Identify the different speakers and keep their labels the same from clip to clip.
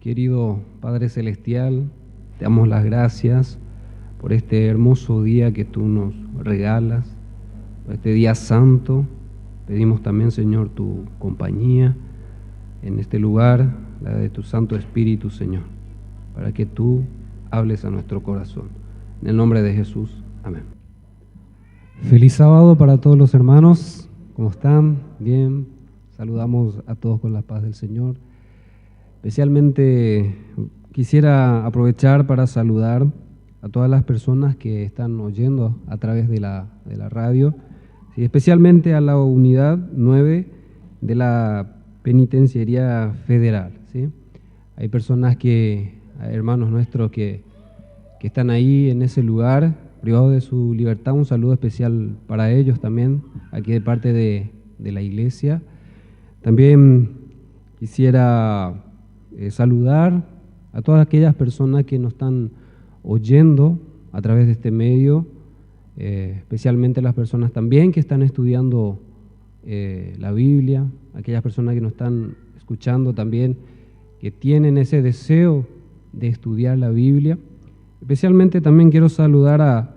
Speaker 1: Querido Padre Celestial, te damos las gracias por este hermoso día que tú nos regalas, por este día santo. Pedimos también, Señor, tu compañía en este lugar, la de tu Santo Espíritu, Señor, para que tú hables a nuestro corazón. En el nombre de Jesús, amén. Feliz sábado para todos los hermanos. ¿Cómo están? Bien. Saludamos a todos con la paz del Señor. Especialmente quisiera aprovechar para saludar a todas las personas que están oyendo a través de la radio, y especialmente a la unidad 9 de la Penitenciaría Federal, ¿sí? Hay personas hermanos nuestros que están ahí en ese lugar, privados de su libertad. Un saludo especial para ellos también, aquí de parte de la iglesia. También quisiera saludar a todas aquellas personas que nos están oyendo a través de este medio, especialmente las personas también que están estudiando la Biblia, aquellas personas que nos están escuchando también, que tienen ese deseo de estudiar la Biblia. Especialmente también quiero saludar a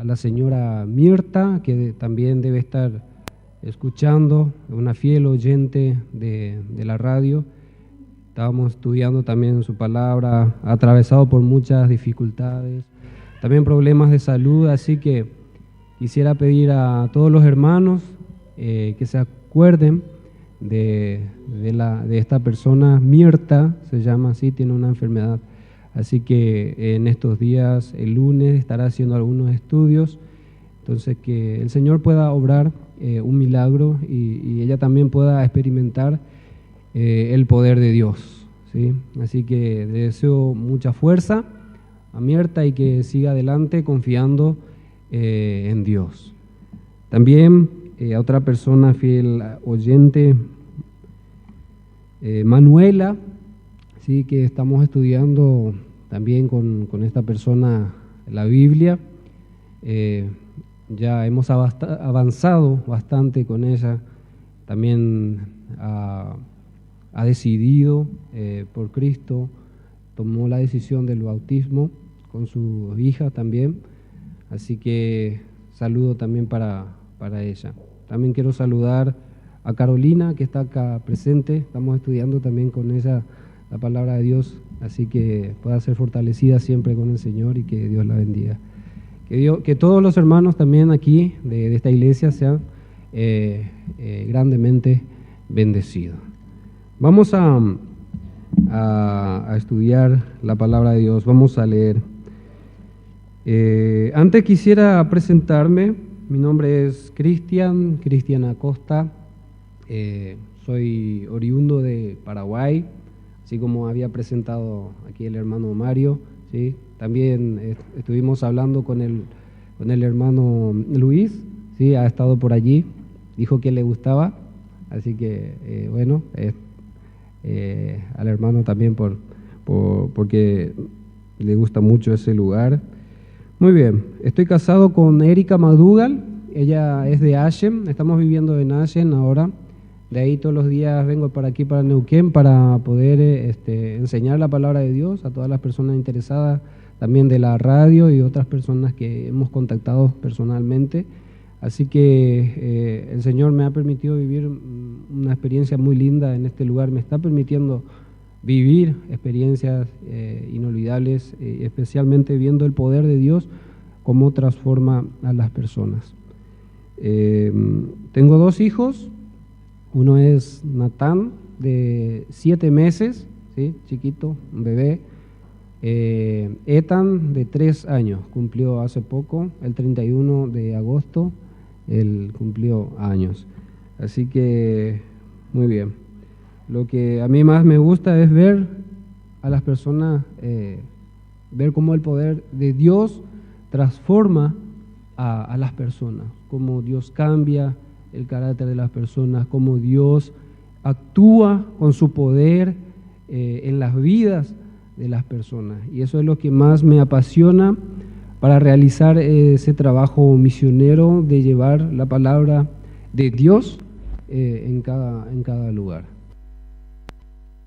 Speaker 1: la señora Mirta, que también debe estar escuchando, una fiel oyente de la radio. Estábamos estudiando también su palabra, atravesado por muchas dificultades, también problemas de salud, así que quisiera pedir a todos los hermanos que se acuerden de esta persona. Mirta se llama así, tiene una enfermedad, así que en estos días, el lunes, estará haciendo algunos estudios, entonces que el Señor pueda obrar un milagro y ella también pueda experimentar el poder de Dios, ¿sí? Así que le deseo mucha fuerza a Mirta y que siga adelante confiando en Dios. También a otra persona fiel oyente, Manuela, ¿sí? Que estamos estudiando también con esta persona la Biblia. Ya hemos avanzado bastante con ella. También ha decidido por Cristo, tomó la decisión del bautismo con su hija también, así que saludo también para ella. También quiero saludar a Carolina, que está acá presente. Estamos estudiando también con ella la palabra de Dios, así que pueda ser fortalecida siempre con el Señor y que Dios la bendiga. Que todos los hermanos también aquí de esta iglesia sean grandemente bendecidos. Vamos a estudiar la palabra de Dios, vamos a leer. Antes quisiera presentarme. Mi nombre es Cristian Acosta, soy oriundo de Paraguay, así como había presentado aquí el hermano Mario, ¿sí? También estuvimos hablando con el hermano Luis, ¿sí? Ha estado por allí, dijo que le gustaba, así que bueno, al hermano también porque le gusta mucho ese lugar. Muy bien, estoy casado con Erika Madugal, ella es de Ashen, estamos viviendo en Ashen ahora. De ahí todos los días vengo para aquí, para Neuquén, para poder enseñar la palabra de Dios a todas las personas interesadas, también de la radio y otras personas que hemos contactado personalmente. Así que el Señor me ha permitido vivir una experiencia muy linda en este lugar, me está permitiendo vivir experiencias inolvidables, especialmente viendo el poder de Dios, cómo transforma a las personas. Tengo 2 hijos, uno es Natán, de 7 meses, ¿sí? Chiquito, un bebé. Ethan, de 3 años, cumplió hace poco, el 31 de agosto, él cumplió años. Así que, muy bien. Lo que a mí más me gusta es ver a las personas, ver cómo el poder de Dios transforma a las personas, cómo Dios cambia el carácter de las personas, cómo Dios actúa con su poder en las vidas de las personas. Y eso es lo que más me apasiona para realizar ese trabajo misionero de llevar la palabra de Dios en cada lugar.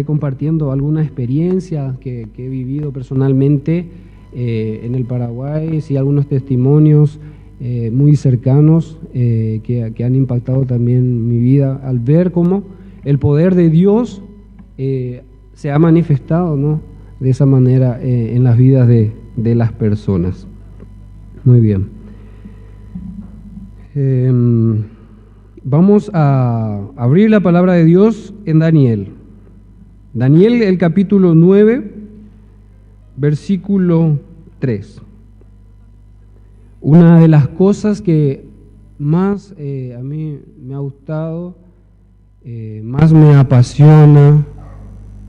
Speaker 1: compartiendo alguna experiencia que he vivido personalmente en el Paraguay, sí, algunos testimonios muy cercanos que han impactado también mi vida al ver cómo el poder de Dios se ha manifestado, ¿no?, de esa manera en las vidas de las personas. Muy bien. Vamos a abrir la palabra de Dios en Daniel. Daniel, el capítulo 9, versículo 3. Una de las cosas que más a mí me ha gustado, más me apasiona,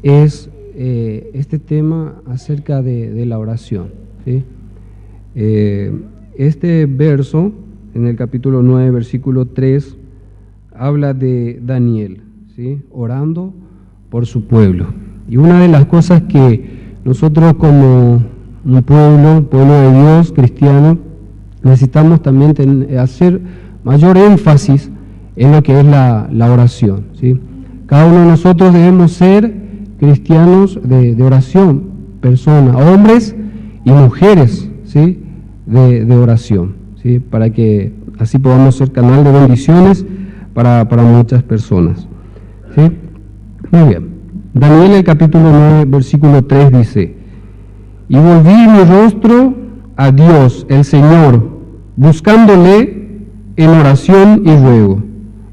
Speaker 1: es este tema acerca de la oración, ¿sí? Este verso, en el capítulo 9, versículo 3, habla de Daniel, ¿sí?, orando por su pueblo. Y una de las cosas que nosotros como un pueblo de Dios, cristiano, necesitamos también hacer mayor énfasis en lo que es la oración, ¿sí? Cada uno de nosotros debemos ser cristianos de oración, personas, hombres y mujeres, ¿sí?, de oración, ¿sí?, para que así podamos ser canal de bendiciones para muchas personas, ¿sí? Muy bien. Daniel, el capítulo 9, versículo 3 dice: y volví mi rostro a Dios, el Señor, buscándole en oración y ruego,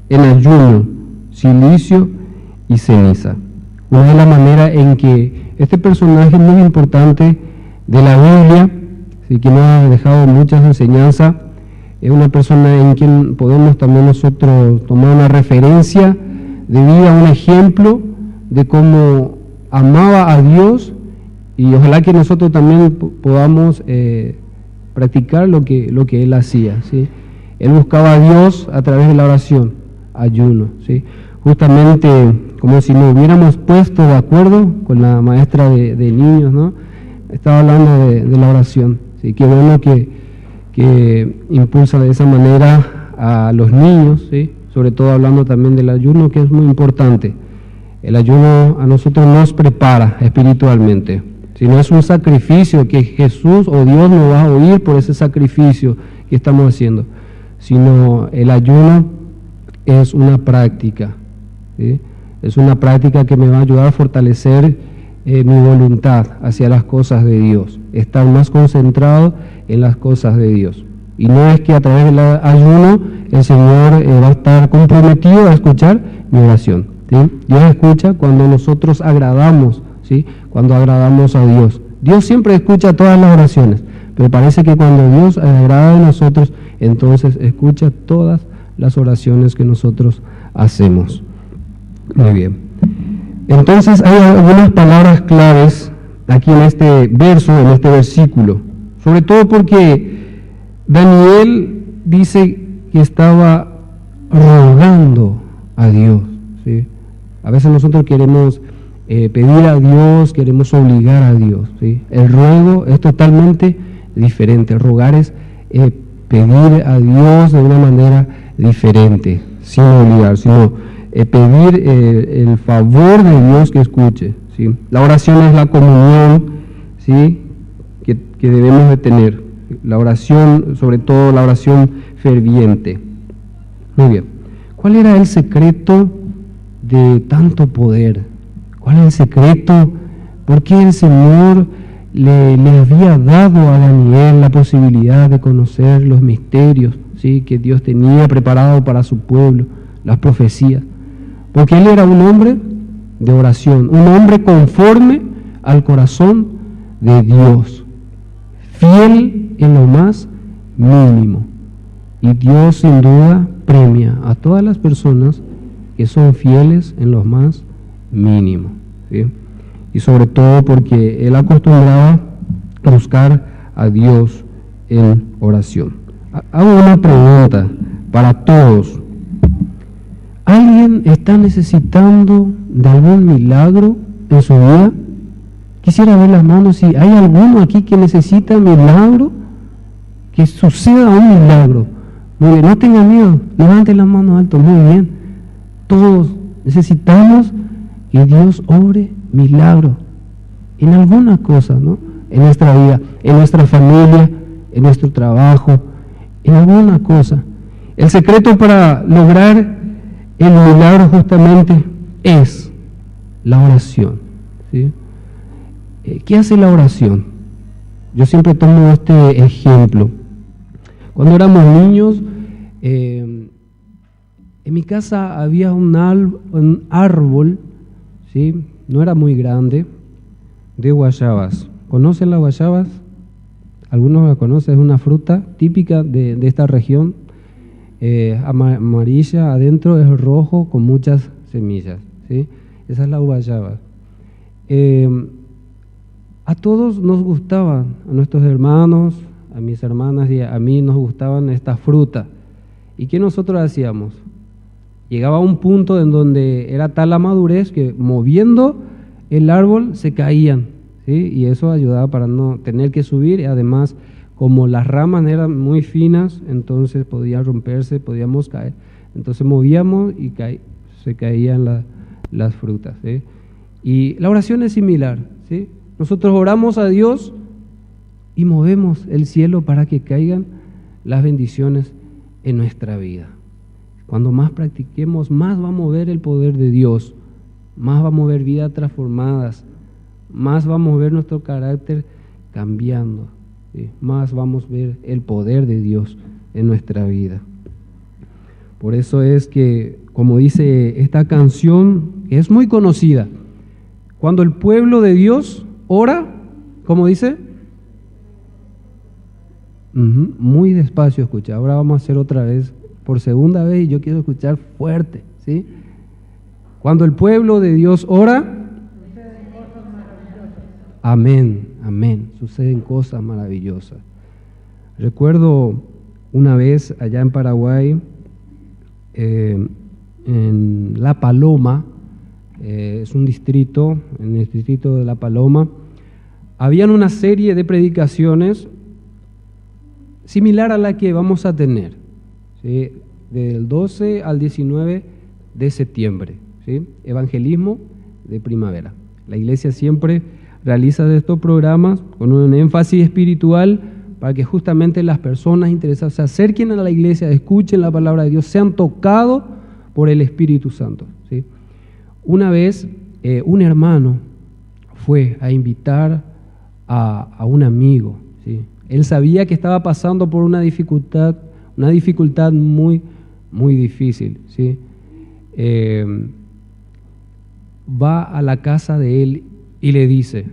Speaker 1: en ayuno, silicio y ceniza. Una de las maneras en que este personaje muy importante de la Biblia, sí, que nos ha dejado muchas enseñanzas, es una persona en quien podemos también nosotros tomar una referencia de vida, un ejemplo de cómo amaba a Dios, y ojalá que nosotros también podamos practicar lo que él hacía, ¿sí? Él buscaba a Dios a través de la oración, ayuno, ¿sí? Justamente como si nos hubiéramos puesto de acuerdo con la maestra de niños, ¿no? Estaba hablando de la oración, ¿sí? Qué bueno que impulsa de esa manera a los niños, ¿sí?, sobre todo hablando también del ayuno, que es muy importante. El ayuno a nosotros nos prepara espiritualmente. Si no es un sacrificio que Jesús o Dios nos va a oír por ese sacrificio que estamos haciendo, sino el ayuno es una práctica, ¿sí? Es una práctica que me va a ayudar a fortalecer mi voluntad hacia las cosas de Dios, estar más concentrado en las cosas de Dios. Y no es que a través del ayuno el Señor va a estar comprometido a escuchar mi oración, ¿sí? Dios escucha cuando nosotros agradamos, ¿sí?, cuando agradamos a Dios. Dios siempre escucha todas las oraciones, pero parece que cuando Dios agrada de nosotros, entonces escucha todas las oraciones que nosotros hacemos. Muy bien. Entonces hay algunas palabras claves aquí en este verso, en este versículo, sobre todo porque Daniel dice que estaba rogando a Dios, ¿sí? A veces nosotros queremos pedir a Dios, queremos obligar a Dios, ¿sí? El ruego es totalmente diferente. Rogar es pedir a Dios de una manera diferente, sin obligar, sino pedir el favor de Dios que escuche, ¿sí? La oración es la comunión, ¿sí?, que debemos de tener. La oración, sobre todo la oración ferviente. Muy bien. ¿Cuál era el secreto de tanto poder? ¿Cuál es el secreto? ¿Por qué el Señor le había dado a Daniel la posibilidad de conocer los misterios, ¿sí?, que Dios tenía preparado para su pueblo, las profecías? Porque él era un hombre de oración, un hombre conforme al corazón de Dios, fiel en lo más mínimo. Y Dios sin duda premia a todas las personas que son fieles en lo más mínimo, ¿sí? Y sobre todo porque él acostumbraba a buscar a Dios en oración. Hago una pregunta para todos. ¿Alguien está necesitando de algún milagro en su vida? Quisiera ver las manos. Si hay alguno aquí que necesita milagro, que suceda un milagro. Muy bien, no tengan miedo, levanten las manos alto. Muy bien, todos necesitamos y Dios obre milagros en alguna cosa, ¿no? En nuestra vida, en nuestra familia, en nuestro trabajo, en alguna cosa. El secreto para lograr el milagro justamente es la oración, ¿sí? ¿Qué hace la oración? Yo siempre tomo este ejemplo. Cuando éramos niños, en mi casa había un árbol, ¿sí? No era muy grande, de guayabas. ¿Conocen las guayabas? Algunos la conocen, es una fruta típica de esta región, amarilla, adentro es rojo con muchas semillas, ¿sí? Esa es la guayaba. A todos nos gustaban, a nuestros hermanos, a mis hermanas y a mí nos gustaban estas frutas. ¿Y qué nosotros hacíamos? Llegaba a un punto en donde era tal la madurez que moviendo el árbol se caían, ¿sí? Y eso ayudaba para no tener que subir, y además como las ramas eran muy finas, entonces podían romperse, podíamos caer. Entonces movíamos y se caían las frutas, ¿sí? Y la oración es similar, ¿sí? Nosotros oramos a Dios y movemos el cielo para que caigan las bendiciones en nuestra vida. Cuando más practiquemos, más va a mover el poder de Dios, más va a mover vidas transformadas, más vamos a ver nuestro carácter cambiando, ¿sí? Más vamos a ver el poder de Dios en nuestra vida. Por eso es que, como dice esta canción, que es muy conocida, cuando el pueblo de Dios ora, ¿cómo dice? Muy despacio escucha. Ahora vamos a hacer otra vez, por segunda vez, y yo quiero escuchar fuerte, ¿sí? Cuando el pueblo de Dios ora, amén, amén, suceden cosas maravillosas. Recuerdo una vez allá en Paraguay, en La Paloma, es un distrito, en el distrito de La Paloma, habían una serie de predicaciones similar a la que vamos a tener, ¿sí? Del 12 al 19 de septiembre, ¿sí? Evangelismo de primavera. La iglesia siempre realiza estos programas con un énfasis espiritual para que justamente las personas interesadas se acerquen a la iglesia, escuchen la palabra de Dios, sean tocados por el Espíritu Santo, ¿sí? Una vez un hermano fue a invitar a un amigo, ¿sí? Él sabía que estaba pasando por una dificultad muy, muy difícil, ¿sí? Va a la casa de él y le dice: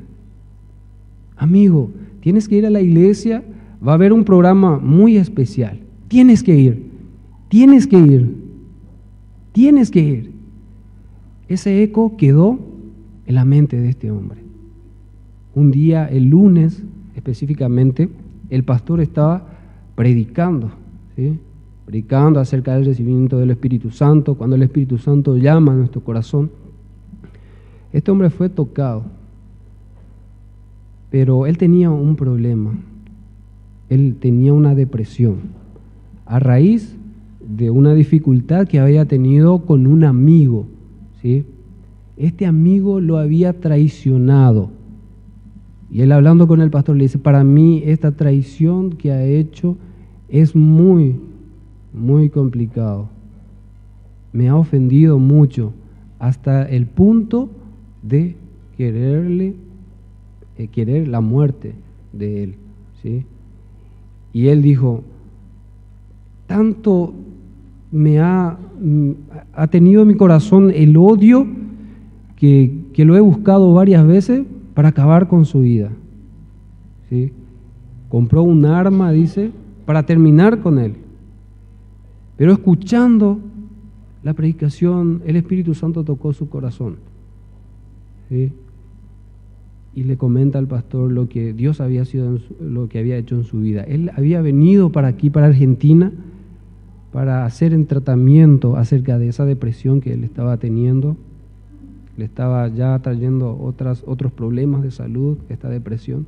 Speaker 1: amigo, tienes que ir a la iglesia, va a haber un programa muy especial, tienes que ir, tienes que ir, tienes que ir. Ese eco quedó en la mente de este hombre. Un día, el lunes específicamente, el pastor estaba predicando, ¿sí? Predicando acerca del recibimiento del Espíritu Santo, cuando el Espíritu Santo llama a nuestro corazón. Este hombre fue tocado, pero él tenía un problema, él tenía una depresión, a raíz de una dificultad que había tenido con un amigo, ¿sí? Este amigo lo había traicionado, y él hablando con el pastor le dice: para mí esta traición que ha hecho es muy, muy complicado, me ha ofendido mucho, hasta el punto de querer la muerte de él, ¿sí? Y él dijo: tanto ha tenido en mi corazón el odio que lo he buscado varias veces para acabar con su vida, ¿sí? Compró un arma, dice, para terminar con él. Pero escuchando la predicación, el Espíritu Santo tocó su corazón, ¿sí? Y le comenta al pastor lo que Dios había sido, lo que había hecho en su vida. Él había venido para aquí, para Argentina, para hacer un tratamiento acerca de esa depresión que él estaba teniendo. Le estaba ya trayendo otros problemas de salud, esta depresión.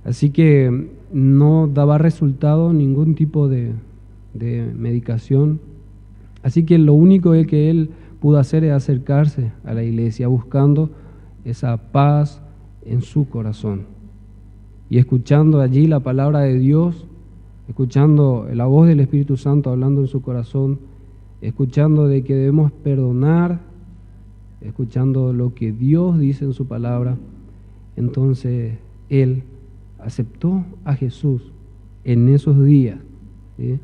Speaker 1: Así que no daba resultado ningún tipo de medicación. Así que lo único que él pudo hacer es acercarse a la iglesia buscando esa paz en su corazón. Y escuchando allí la palabra de Dios, escuchando la voz del Espíritu Santo hablando en su corazón, escuchando de que debemos perdonar, escuchando lo que Dios dice en su palabra, entonces él aceptó a Jesús en esos días, ¿sí?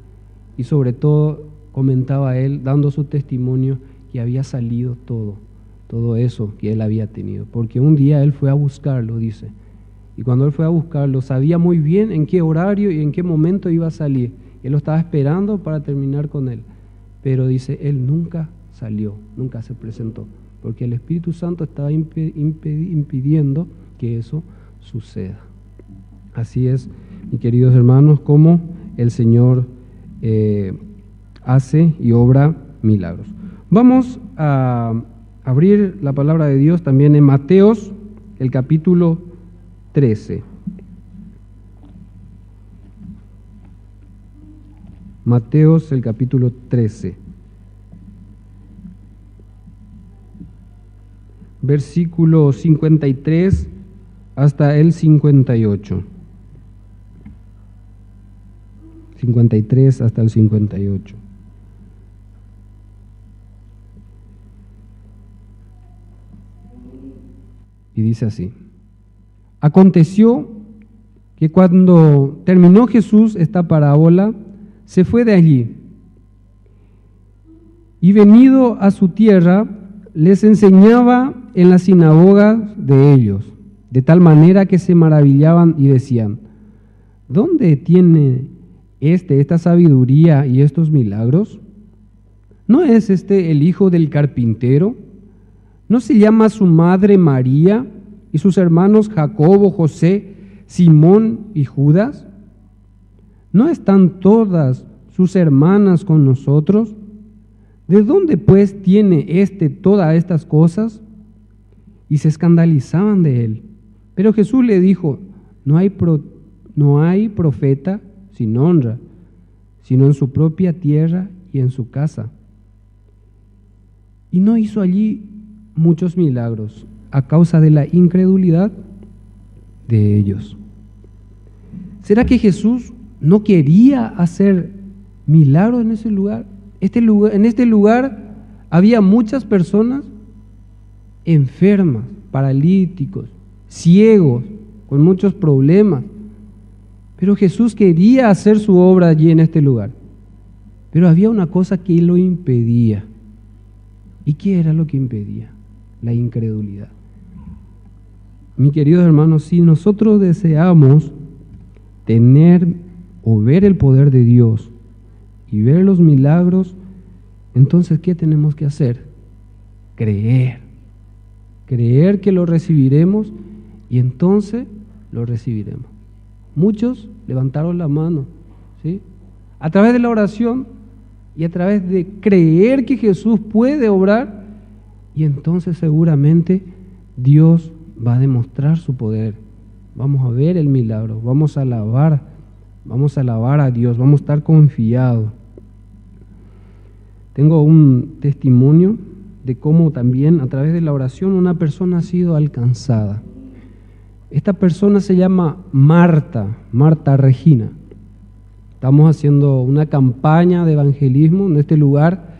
Speaker 1: Y sobre todo comentaba él, dando su testimonio, que había salido todo eso que él había tenido, porque un día él fue a buscarlo, dice, y cuando él fue a buscarlo sabía muy bien en qué horario y en qué momento iba a salir. Él lo estaba esperando para terminar con él, pero dice, él nunca salió, nunca se presentó, porque el Espíritu Santo estaba impidiendo que eso suceda. Así es, mis queridos hermanos, como el Señor hace y obra milagros. Vamos a abrir la palabra de Dios también en Mateos, el capítulo 13. Mateos, el capítulo 13. Versículo 53 hasta el 58. 53 hasta el 58. Y dice así: Aconteció que cuando terminó Jesús esta parábola, se fue de allí, y venido a su tierra, les enseñaba en las sinagogas de ellos, de tal manera que se maravillaban y decían: ¿dónde tiene esta sabiduría y estos milagros? ¿No es este el hijo del carpintero? ¿No se llama su madre María y sus hermanos Jacobo, José, Simón y Judas? ¿No están todas sus hermanas con nosotros? ¿De dónde pues tiene todas estas cosas? Y se escandalizaban de él. Pero Jesús le dijo: no hay profeta sin honra, sino en su propia tierra y en su casa. Y no hizo allí muchos milagros a causa de la incredulidad de ellos. ¿Será que Jesús no quería hacer milagros en ese lugar? En este lugar había muchas personas enfermas, paralíticos, ciegos, con muchos problemas. Pero Jesús quería hacer su obra allí en este lugar. Pero había una cosa que lo impedía. ¿Y qué era lo que impedía? La incredulidad. Mi queridos hermanos, si nosotros deseamos tener o ver el poder de Dios y ver los milagros, entonces ¿qué tenemos que hacer? Creer que lo recibiremos, y entonces lo recibiremos. Muchos levantaron la mano, ¿sí? A través de la oración y a través de creer que Jesús puede obrar, y entonces seguramente Dios va a demostrar su poder. Vamos a ver el milagro, vamos a alabar a Dios, vamos a estar confiados. Tengo un testimonio de cómo también a través de la oración una persona ha sido alcanzada. Esta persona se llama Marta Regina. Estamos haciendo una campaña de evangelismo en este lugar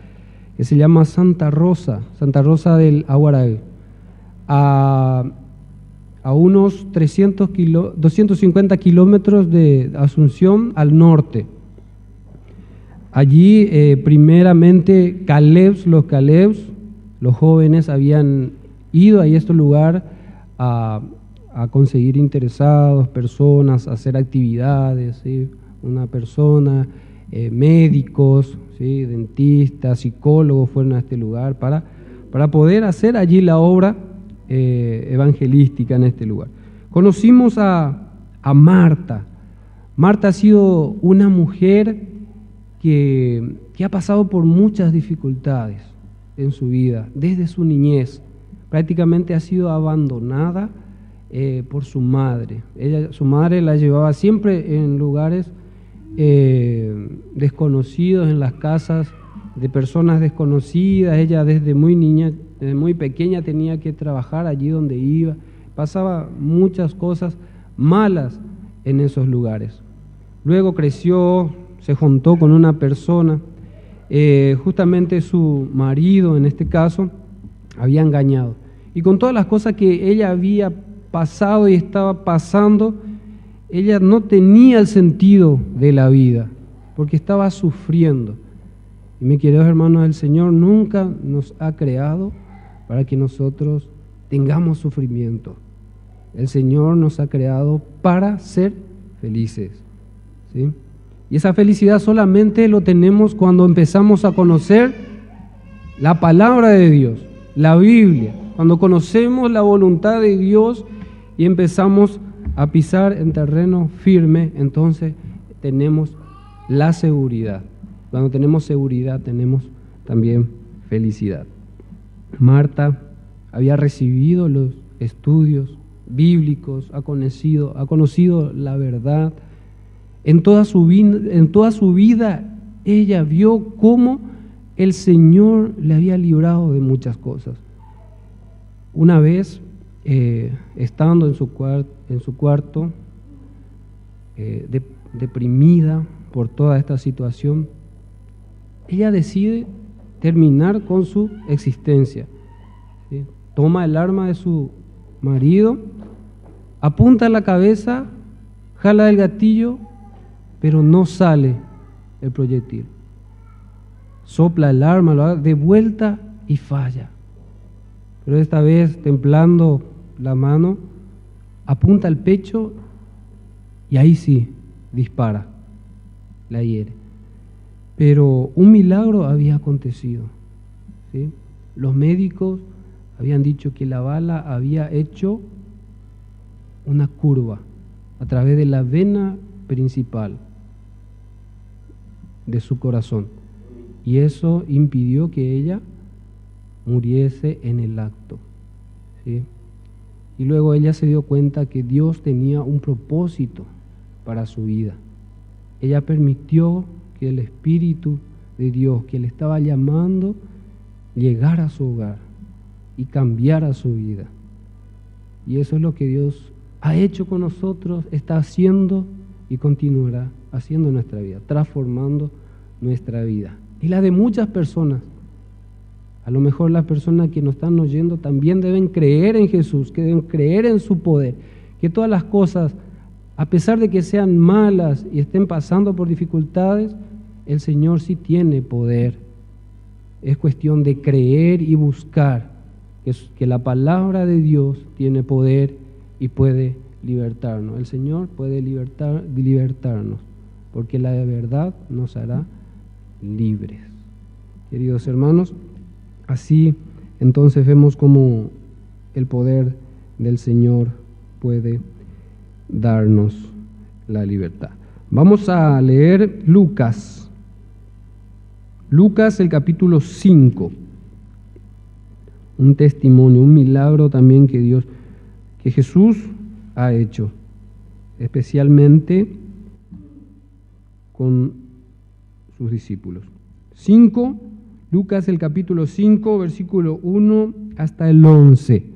Speaker 1: que se llama Santa Rosa del Aguaraí, a unos 250 kilómetros de Asunción al norte. Allí primeramente los jóvenes habían ido a este lugar a conseguir interesados, personas, a hacer actividades, ¿sí? Una persona, médicos, ¿sí? Dentistas, psicólogos fueron a este lugar para poder hacer allí la obra evangelística en este lugar. Conocimos a Marta. Marta ha sido una mujer que ha pasado por muchas dificultades en su vida, desde su niñez. Prácticamente ha sido abandonada por su madre. Su madre la llevaba siempre en lugares desconocidos, en las casas de personas desconocidas. Ella desde muy niña, desde muy pequeña tenía que trabajar allí donde iba. Pasaba muchas cosas malas en esos lugares. Luego creció, se juntó con una persona, justamente su marido en este caso había engañado. Y con todas las cosas que ella había pasado y estaba pasando, ella no tenía el sentido de la vida, porque estaba sufriendo. Y mis queridos hermanos, el Señor nunca nos ha creado para que nosotros tengamos sufrimiento. El Señor nos ha creado para ser felices, ¿sí? Y esa felicidad solamente lo tenemos cuando empezamos a conocer la palabra de Dios, la Biblia, cuando conocemos la voluntad de Dios y empezamos a pisar en terreno firme, entonces tenemos la seguridad. Cuando tenemos seguridad, tenemos también felicidad. Marta había recibido los estudios bíblicos, ha conocido la verdad. En toda su vida ella vio cómo el Señor le había librado de muchas cosas. Una vez, estando en su cuarto, deprimida por toda esta situación, ella decide terminar con su existencia, ¿sí? Toma el arma de su marido, apunta a la cabeza, jala el gatillo, pero no sale el proyectil. Sopla el arma, lo da de vuelta y falla. Pero esta vez, templando la mano, apunta al pecho y ahí sí, dispara, la hiere. Pero un milagro había acontecido, ¿sí? Los médicos habían dicho que la bala había hecho una curva a través de la vena principal de su corazón, y eso impidió que ella muriese en el acto, ¿sí? Y luego ella se dio cuenta que Dios tenía un propósito para su vida. Ella permitió que el Espíritu de Dios, que le estaba llamando, llegara a su hogar y cambiara su vida. Y eso es lo que Dios ha hecho con nosotros, está haciendo y continuará haciendo en nuestra vida, transformando nuestra vida y la de muchas personas. A lo mejor las personas que nos están oyendo también deben creer en Jesús, que deben creer en su poder, que todas las cosas, a pesar de que sean malas y estén pasando por dificultades, el Señor sí tiene poder. Es cuestión de creer y buscar que la palabra de Dios tiene poder y puede libertarnos. El Señor puede libertarnos, porque la verdad nos hará libres. Queridos hermanos, así entonces vemos cómo el poder del Señor puede darnos la libertad. Vamos a leer Lucas el capítulo 5. Un testimonio, un milagro también que Jesús ha hecho, especialmente con sus discípulos. Lucas el capítulo 5, versículo 1 hasta el 11.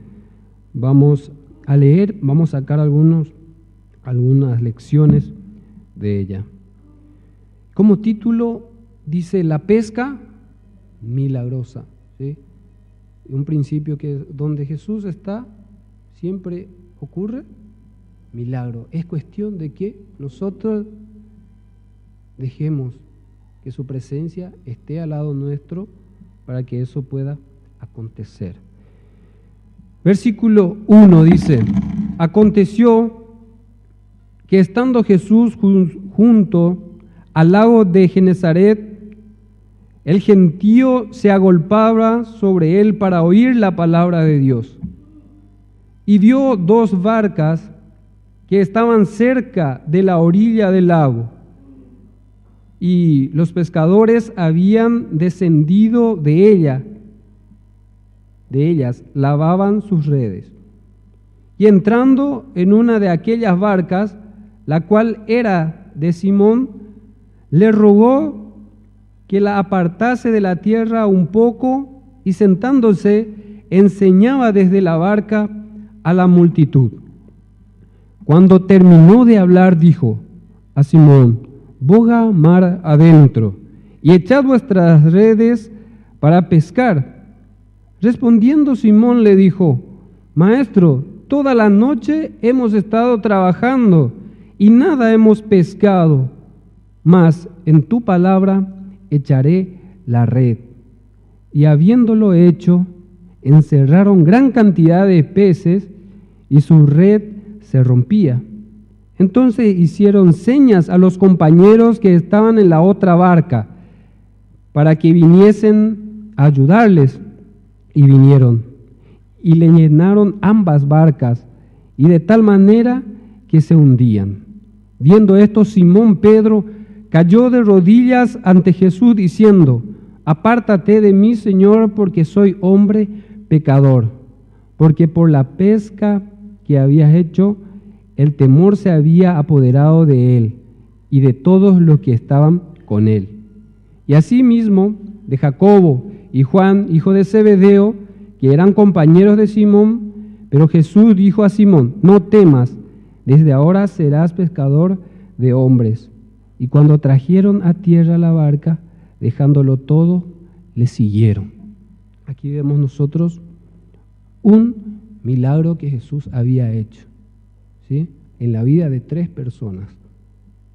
Speaker 1: Vamos a leer, vamos a sacar algunas lecciones de ella. Como título dice: la pesca milagrosa, ¿sí? Un principio que donde Jesús está siempre ocurre milagro. Es cuestión de que nosotros dejemos que su presencia esté al lado nuestro para que eso pueda acontecer. Versículo 1 dice: aconteció que estando Jesús junto al lago de Genezaret, el gentío se agolpaba sobre él para oír la palabra de Dios. Y vio dos barcas que estaban cerca de la orilla del lago, y los pescadores habían descendido de ellas, lavaban sus redes. Y entrando en una de aquellas barcas, la cual era de Simón, le rogó que la apartase de la tierra un poco, y sentándose, enseñaba desde la barca a la multitud. Cuando terminó de hablar, dijo a Simón: boga mar adentro, y echad vuestras redes para pescar. Respondiendo Simón le dijo: Maestro, toda la noche hemos estado trabajando y nada hemos pescado, mas en tu palabra echaré la red. Y habiéndolo hecho, encerraron gran cantidad de peces y su red se rompía. Entonces hicieron señas a los compañeros que estaban en la otra barca para que viniesen a ayudarles, y vinieron y le llenaron ambas barcas, y de tal manera que se hundían. Viendo esto, Simón Pedro cayó de rodillas ante Jesús diciendo: apártate de mí, Señor, porque soy hombre pecador. Porque por la pesca que había hecho, el temor se había apoderado de él y de todos los que estaban con él. Y asimismo de Jacobo y Juan, hijo de Zebedeo, que eran compañeros de Simón. Pero Jesús dijo a Simón: no temas, desde ahora serás pescador de hombres. Y cuando trajeron a tierra la barca, dejándolo todo, le siguieron. Aquí vemos nosotros un milagro que Jesús había hecho, ¿sí?, en la vida de 3 personas,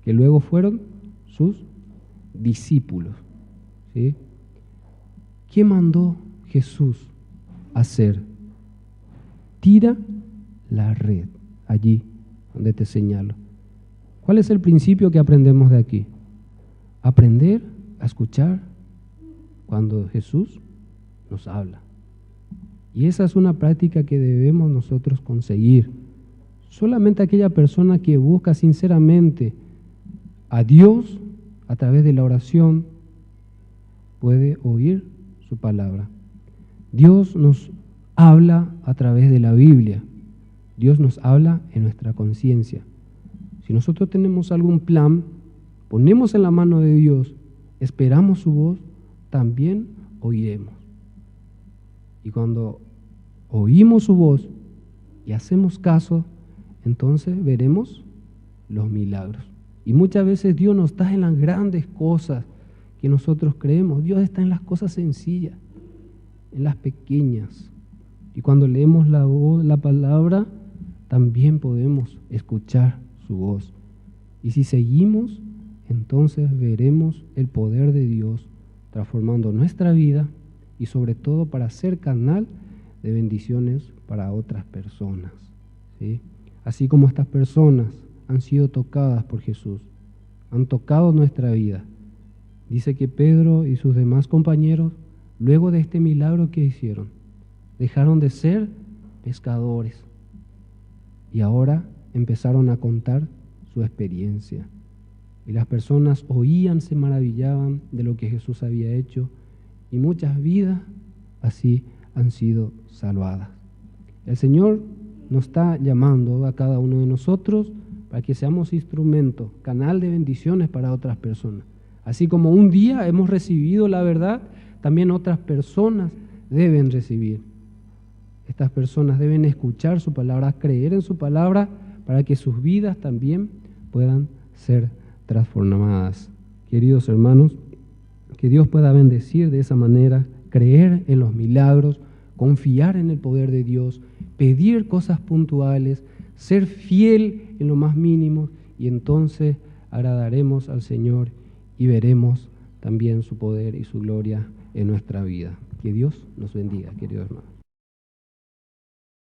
Speaker 1: que luego fueron sus discípulos, ¿sí? ¿Qué mandó Jesús hacer? Tira la red allí donde te señalo. ¿Cuál es el principio que aprendemos de aquí? Aprender a escuchar cuando Jesús nos habla. Y esa es una práctica que debemos nosotros conseguir. Solamente aquella persona que busca sinceramente a Dios a través de la oración puede oír su palabra. Dios nos habla a través de la Biblia. Dios nos habla en nuestra conciencia. Si nosotros tenemos algún plan, ponemos en la mano de Dios, esperamos su voz, también oiremos. Y cuando oímos su voz y hacemos caso, entonces veremos los milagros. Y muchas veces Dios no está en las grandes cosas que nosotros creemos. Dios está en las cosas sencillas, en las pequeñas. Y cuando leemos la voz, la palabra, también podemos escuchar su voz. Y si seguimos, entonces veremos el poder de Dios transformando nuestra vida y sobre todo para ser canal de bendiciones para otras personas, ¿sí? Así como estas personas han sido tocadas por Jesús, han tocado nuestra vida. Dice que Pedro y sus demás compañeros, luego de este milagro que hicieron, dejaron de ser pescadores y ahora empezaron a contar su experiencia. Y las personas oían, se maravillaban de lo que Jesús había hecho, y muchas vidas así han sido salvadas. El Señor nos está llamando a cada uno de nosotros para que seamos instrumento, canal de bendiciones para otras personas. Así como un día hemos recibido la verdad, también otras personas deben recibir. Estas personas deben escuchar su palabra, creer en su palabra, para que sus vidas también puedan ser transformadas. Queridos hermanos, que Dios pueda bendecir de esa manera, creer en los milagros, confiar en el poder de Dios, pedir cosas puntuales, ser fiel en lo más mínimo, y entonces agradaremos al Señor y veremos también su poder y su gloria en nuestra vida. Que Dios nos bendiga, queridos hermanos.